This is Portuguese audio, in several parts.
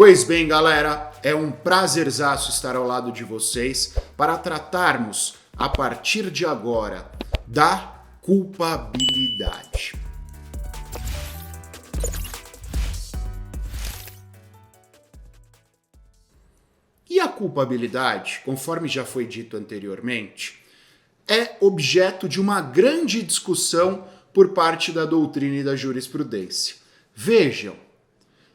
Pois bem, galera, é um prazerzaço estar ao lado de vocês para tratarmos, a partir de agora, da culpabilidade. E a culpabilidade, conforme já foi dito anteriormente, é objeto de uma grande discussão por parte da doutrina e da jurisprudência. Vejam,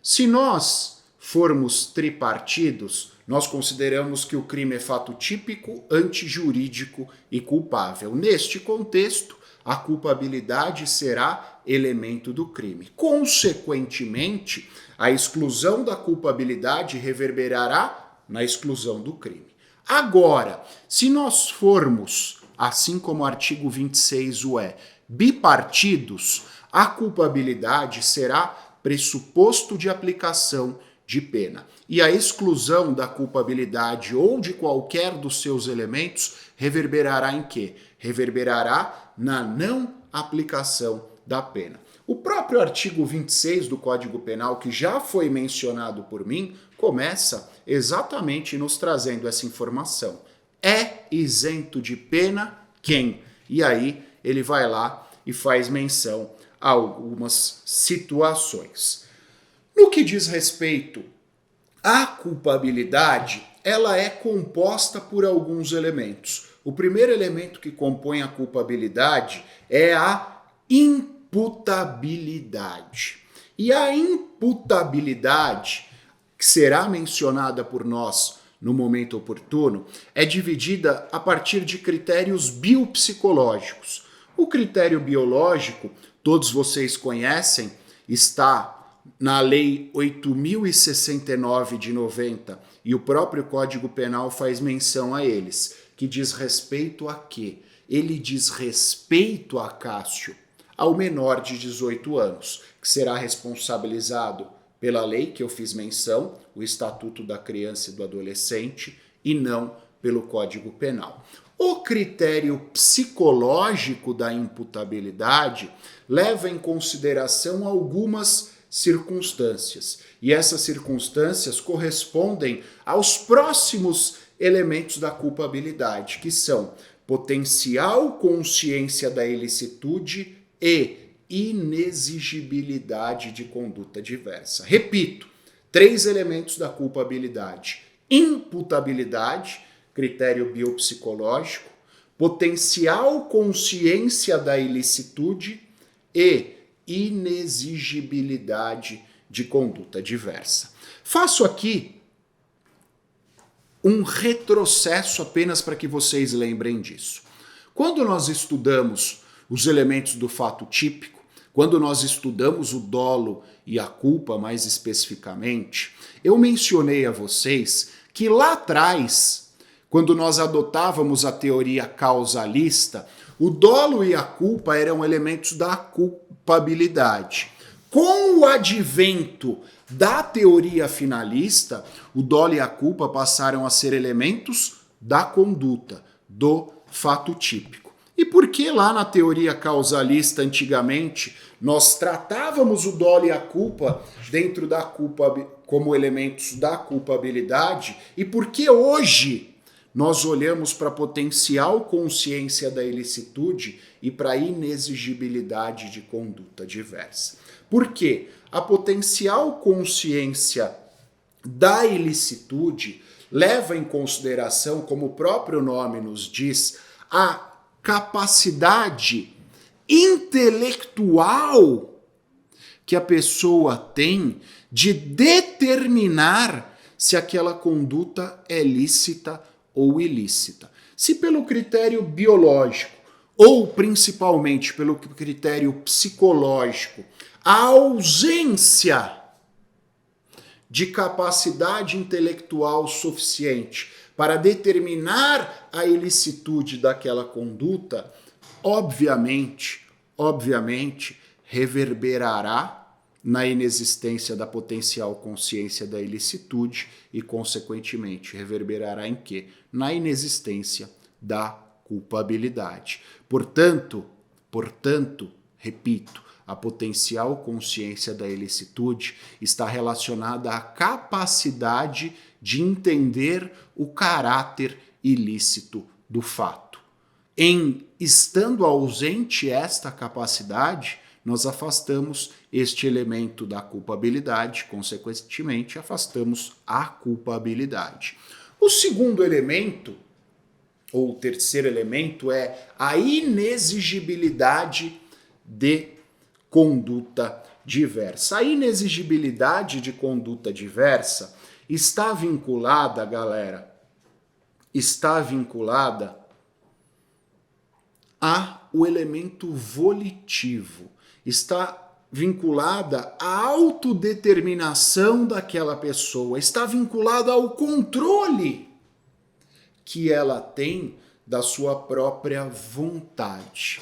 se nós formos tripartidos, nós consideramos que o crime é fato típico, antijurídico e culpável. Neste contexto, a culpabilidade será elemento do crime. Consequentemente, a exclusão da culpabilidade reverberará na exclusão do crime. Agora, se nós formos, assim como o artigo 26 o é, bipartidos, a culpabilidade será pressuposto de aplicação de pena. E a exclusão da culpabilidade ou de qualquer dos seus elementos reverberará em quê? Reverberará na não aplicação da pena. O próprio artigo 26 do Código Penal, que já foi mencionado por mim, começa exatamente nos trazendo essa informação. É isento de pena quem? E aí ele vai lá e faz menção a algumas situações. No que diz respeito à culpabilidade, ela é composta por alguns elementos. O primeiro elemento que compõe a culpabilidade é a imputabilidade. E a imputabilidade, que será mencionada por nós no momento oportuno, é dividida a partir de critérios biopsicológicos. O critério biológico, todos vocês conhecem, está na Lei 8.069 de 90 e o próprio Código Penal faz menção a eles, que diz respeito a quê? Ele diz respeito a Cássio, ao menor de 18 anos, que será responsabilizado pela lei que eu fiz menção, o Estatuto da Criança e do Adolescente, e não pelo Código Penal. O critério psicológico da imputabilidade leva em consideração algumas circunstâncias, e essas circunstâncias correspondem aos próximos elementos da culpabilidade, que são potencial consciência da ilicitude e inexigibilidade de conduta diversa. Repito, 3 elementos da culpabilidade: imputabilidade, critério biopsicológico, potencial consciência da ilicitude e inexigibilidade de conduta diversa. Faço aqui um retrocesso apenas para que vocês lembrem disso. Quando nós estudamos os elementos do fato típico, quando nós estudamos o dolo e a culpa mais especificamente, eu mencionei a vocês que lá atrás, quando nós adotávamos a teoria causalista, o dolo e a culpa eram elementos da culpabilidade. Com o advento da teoria finalista, o dolo e a culpa passaram a ser elementos da conduta, do fato típico. E por que lá na teoria causalista, antigamente, nós tratávamos o dolo e a culpa dentro da culpa como elementos da culpabilidade? E por que hoje nós olhamos para a potencial consciência da ilicitude e para a inexigibilidade de conduta diversa? Por quê? A potencial consciência da ilicitude leva em consideração, como o próprio nome nos diz, a capacidade intelectual que a pessoa tem de determinar se aquela conduta é lícita ou ilícita. Se pelo critério biológico ou principalmente pelo critério psicológico, a ausência de capacidade intelectual suficiente para determinar a ilicitude daquela conduta, obviamente, reverberará na inexistência da potencial consciência da ilicitude e, consequentemente, reverberará em quê? Na inexistência da culpabilidade. Portanto, repito, A potencial consciência da ilicitude está relacionada à capacidade de entender o caráter ilícito do fato. Estando ausente esta capacidade, nós afastamos este elemento da culpabilidade, consequentemente, afastamos a culpabilidade. O segundo elemento, ou o terceiro elemento, é a inexigibilidade de conduta diversa. A inexigibilidade de conduta diversa está vinculada, galera, ao elemento volitivo, está vinculada à autodeterminação daquela pessoa, está vinculada ao controle que ela tem da sua própria vontade.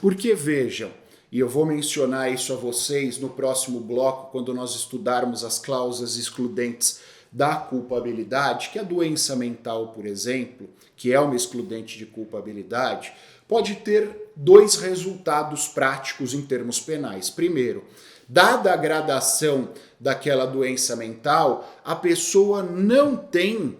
Porque vejam, e eu vou mencionar isso a vocês no próximo bloco, quando nós estudarmos as cláusulas excludentes da culpabilidade, que a doença mental, por exemplo, que é uma excludente de culpabilidade, pode ter dois resultados práticos em termos penais. Primeiro, dada a gradação daquela doença mental, a pessoa não tem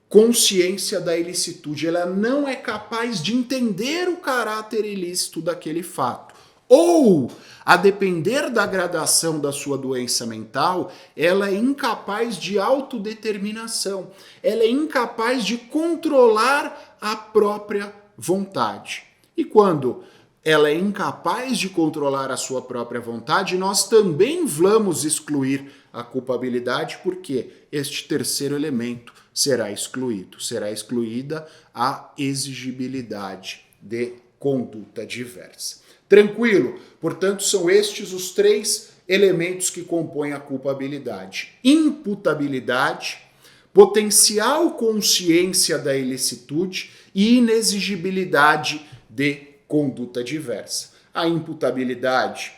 consciência da ilicitude, ela não é capaz de entender o caráter ilícito daquele fato. Ou, a depender da gradação da sua doença mental, ela é incapaz de autodeterminação, ela é incapaz de controlar a própria vontade. E quando ela é incapaz de controlar a sua própria vontade, nós também vamos excluir a culpabilidade, porque este terceiro elemento será excluído. Será excluída a exigibilidade de conduta diversa. Tranquilo? Portanto, são estes os três elementos que compõem a culpabilidade: imputabilidade, potencial consciência da ilicitude e inexigibilidade de conduta diversa. A imputabilidade,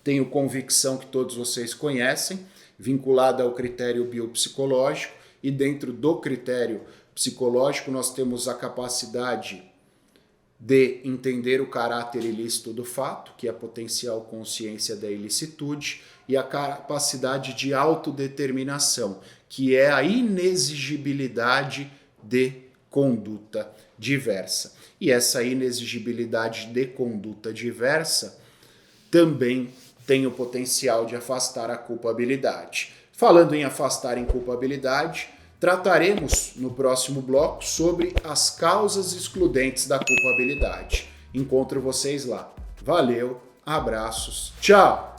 tenho convicção que todos vocês conhecem, vinculada ao critério biopsicológico, e dentro do critério psicológico nós temos a capacidade de entender o caráter ilícito do fato, que é a potencial consciência da ilicitude, e a capacidade de autodeterminação, que é a inexigibilidade de conduta diversa. E essa inexigibilidade de conduta diversa também tem o potencial de afastar a culpabilidade. Falando em afastar a culpabilidade, trataremos no próximo bloco sobre as causas excludentes da culpabilidade. Encontro vocês lá. Valeu, abraços, tchau!